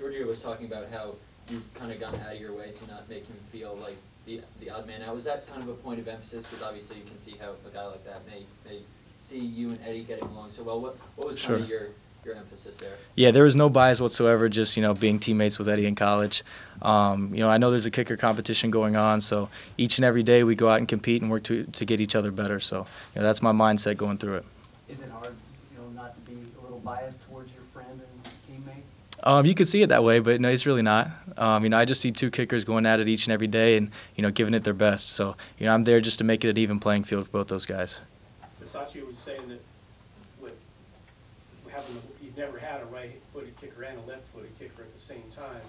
Giorgio was talking about how you've kind of gone out of your way to not make him feel like the odd man out. Was that kind of a point of emphasis? Because obviously you can see how a guy like that may see you and Eddie getting along so well. What was kind of your emphasis there? Yeah, there was no bias whatsoever, just, being teammates with Eddie in college. I know there's a kicker competition going on, so each and every day we go out and compete and work to get each other better. So, that's my mindset going through it. Is it hard, not to be a little biased towards your friend and teammate? You could see it that way, but no, it's really not. I just see two kickers going at it each and every day and, giving it their best. So, I'm there just to make it an even playing field for both those guys. Versace was saying that you've never had a right-footed kicker and a left-footed kicker at the same time,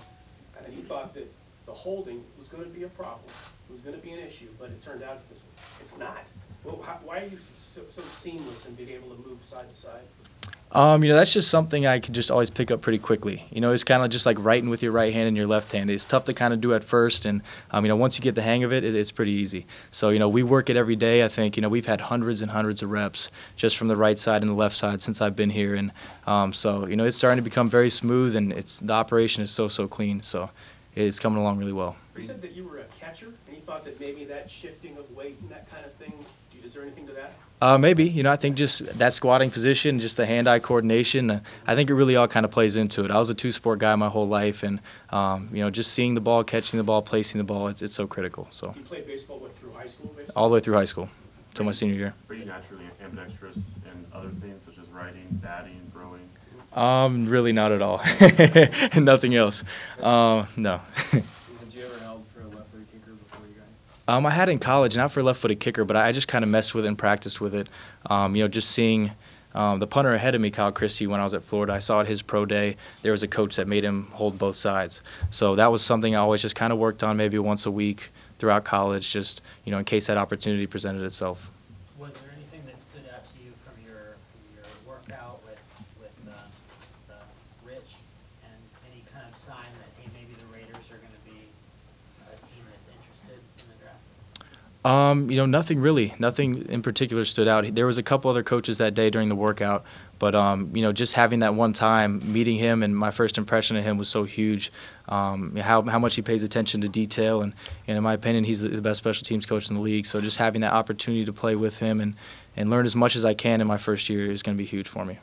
and he thought that the holding was going to be a problem. It was going to be an issue, but it turned out it's not. Well, why are you so seamless in being able to move side to side? That's just something I could just always pick up pretty quickly. It's kind of just like writing with your right hand and your left hand. It's tough to kind of do at first, and once you get the hang of it, it's pretty easy. So we work it every day. I think we've had hundreds and hundreds of reps just from the right side and the left side since I've been here, and so it's starting to become very smooth, and the operation is so clean. So it's coming along really well. You said that you were a catcher, and you thought that maybe that shifting of weight and that kind of thing. Is there anything to that? Maybe. I think just that squatting position, just the hand-eye coordination, I think it really all kind of plays into it. I was a two-sport guy my whole life, and, just seeing the ball, catching the ball, placing the ball, it's so critical. So. You played baseball, through high school, basically? All the way through high school, till my senior year. Are you naturally ambidextrous in other things, such as writing, batting, throwing? Really not at all. Nothing else. No. I had it in college, not for a left-footed kicker, but I just kind of messed with it and practiced with it. Just seeing the punter ahead of me, Kyle Christie, when I was at Florida, I saw at his pro day, there was a coach that made him hold both sides. So that was something I always just kind of worked on maybe once a week throughout college, just, in case that opportunity presented itself. Was there anything that stood out to you from your workout with Rich, and any kind of sign that, hey, maybe the Raiders are going to be a team that's interested in the draft? Nothing really. Nothing in particular stood out. There was a couple other coaches that day during the workout, but just having that one time, meeting him, and my first impression of him was so huge. How much he pays attention to detail, and in my opinion, he's the best special teams coach in the league. So just having that opportunity to play with him and learn as much as I can in my first year is going to be huge for me.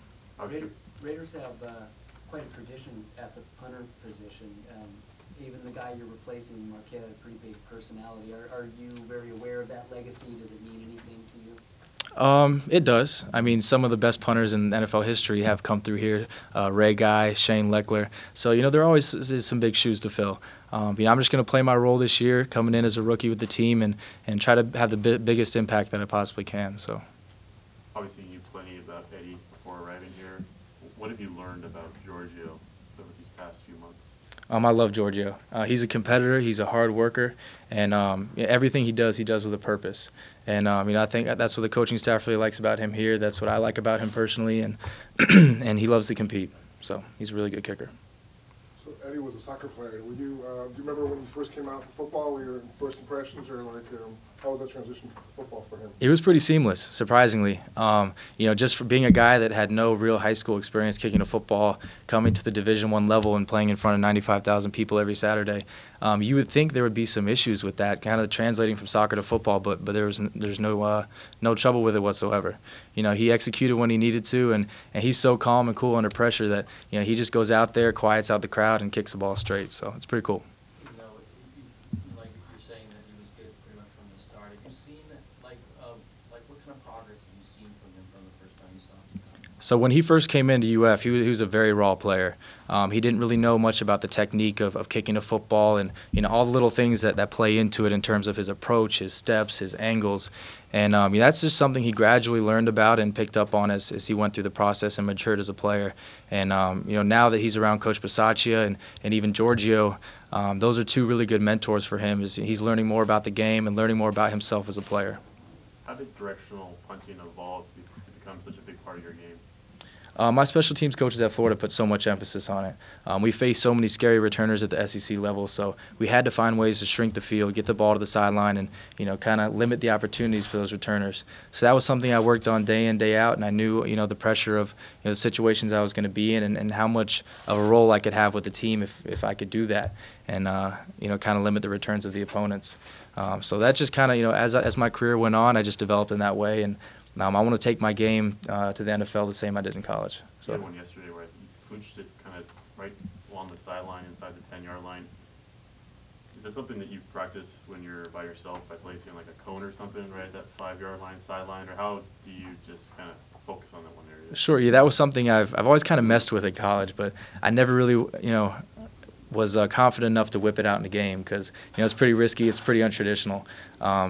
Raiders have quite a tradition at the punter position. Even the guy you're replacing, Marquette, had a pretty big personality. Are you very aware of that legacy? Does it mean anything to you? It does. Some of the best punters in NFL history have come through here. Ray Guy, Shane Leckler. So, there always is some big shoes to fill. I'm just going to play my role this year, coming in as a rookie with the team, and try to have the biggest impact that I possibly can. So. Obviously, you knew plenty about Eddie before arriving here. What have you learned about Giorgio over these past few months? I love Giorgio. He's a competitor. He's a hard worker, and everything he does with a purpose. And I think that's what the coaching staff really likes about him here. That's what I like about him personally, and and he loves to compete. So he's a really good kicker. So Eddie was a soccer player. Do you remember when you first came out for football? Were your first impressions, or how was that transition to football for him? It was pretty seamless, surprisingly. Just for being a guy that had no real high school experience kicking a football, coming to the Division I level and playing in front of 95,000 people every Saturday, you would think there would be some issues with that, kind of translating from soccer to football, but there's no trouble with it whatsoever. He executed when he needed to, and he's so calm and cool under pressure that he just goes out there, quiets out the crowd, and kicks the ball straight. So it's pretty cool. Like you're saying that he was good pretty much from the start. Have you seen what kind of progress have you seen from him from the first time you saw him? So when he first came into UF, he was a very raw player. He didn't really know much about the technique of kicking a football and all the little things that play into it in terms of his approach, his steps, his angles. And that's just something he gradually learned about and picked up on as he went through the process and matured as a player. And now that he's around Coach Bisaccia and even Giorgio, those are two really good mentors for him. He's learning more about the game and learning more about himself as a player. How did directional punting evolve to become such a big part of your game? My special teams coaches at Florida put so much emphasis on it. We faced so many scary returners at the SEC level, so we had to find ways to shrink the field, get the ball to the sideline, and kind of limit the opportunities for those returners. So that was something I worked on day in, day out, and I knew the pressure of the situations I was going to be in, and how much of a role I could have with the team if I could do that, and kind of limit the returns of the opponents. So that just kind of as my career went on, I just developed in that way, and I want to take my game to the NFL the same I did in college. So. You had one yesterday where you clinched it kind of right along the sideline inside the 10-yard line. Is that something that you practice when you're by yourself by placing like a cone or something right at that 5-yard line sideline, or how do you just kind of focus on that one area? Sure, yeah, that was something I've always kind of messed with in college, but I never really was confident enough to whip it out in the game because it's pretty risky, it's pretty untraditional.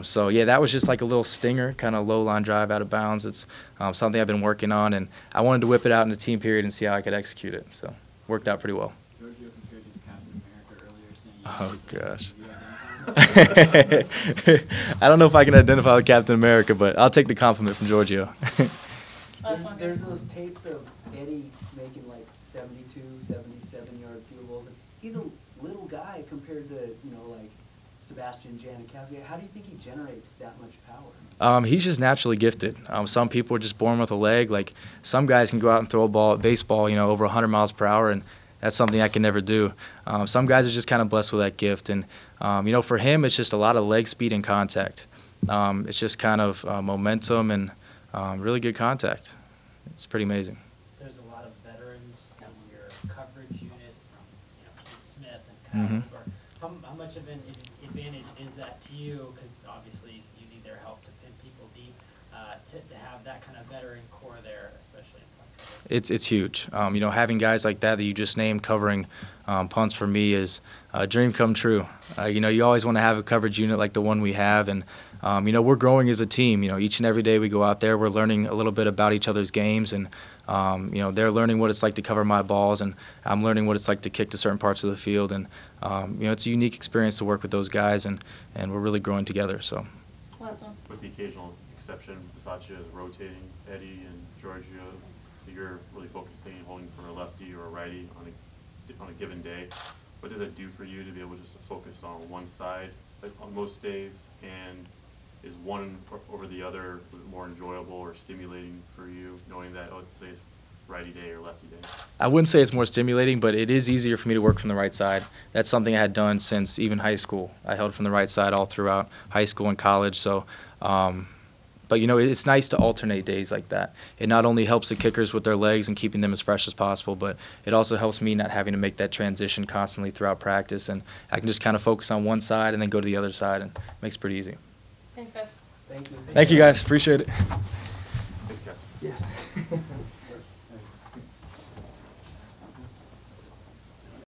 So yeah, that was just like a little stinger, kind of low line drive out of bounds. It's something I've been working on, and I wanted to whip it out in the team period and see how I could execute it. So worked out pretty well. Giorgio compared you to Captain America earlier, saying Oh gosh. I don't know if I can identify with Captain America, but I'll take the compliment from Giorgio. There's those tapes of Eddie making like 72, 77-yard field goals. He's a little guy compared to, like Sebastian Janikowski. How do you think he generates that much power? He's just naturally gifted. Some people are just born with a leg. Like some guys can go out and throw a ball at baseball, over 100 miles per hour, and that's something I can never do. Some guys are just kind of blessed with that gift, and for him, it's just a lot of leg speed and contact. It's just kind of momentum and really good contact. It's pretty amazing. There's a lot of veterans in your coverage unit, from Keith Smith and Kyle. How much of an advantage is that to you? Because obviously you need their help to pin people deep. To have that kind of veteran core there, especially in punt coverage. It's huge. Having guys like that you just named covering punts for me is a dream come true. You always want to have a coverage unit like the one we have, and we're growing as a team. Each and every day we go out there, we're learning a little bit about each other's games, and they're learning what it's like to cover my balls, and I'm learning what it's like to kick to certain parts of the field, and it's a unique experience to work with those guys, and we're really growing together. So. Last one. With the occasional exception, Bisaccia is rotating Eddie and Giorgio, so you're really focusing and holding for a lefty or a righty on a given day. What does it do for you to be able just to focus on one side on most days, and is one over the other more enjoyable or stimulating for you, knowing that, today's righty day or lefty day? I wouldn't say it's more stimulating, but it is easier for me to work from the right side. That's something I had done since even high school. I held from the right side all throughout high school and college. So, but it's nice to alternate days like that. It not only helps the kickers with their legs and keeping them as fresh as possible, but it also helps me not having to make that transition constantly throughout practice, and I can just kind of focus on one side and then go to the other side, and it makes it pretty easy. Thanks, guys. Thank you. Thank you, guys. Appreciate it. Thanks, guys. Yeah.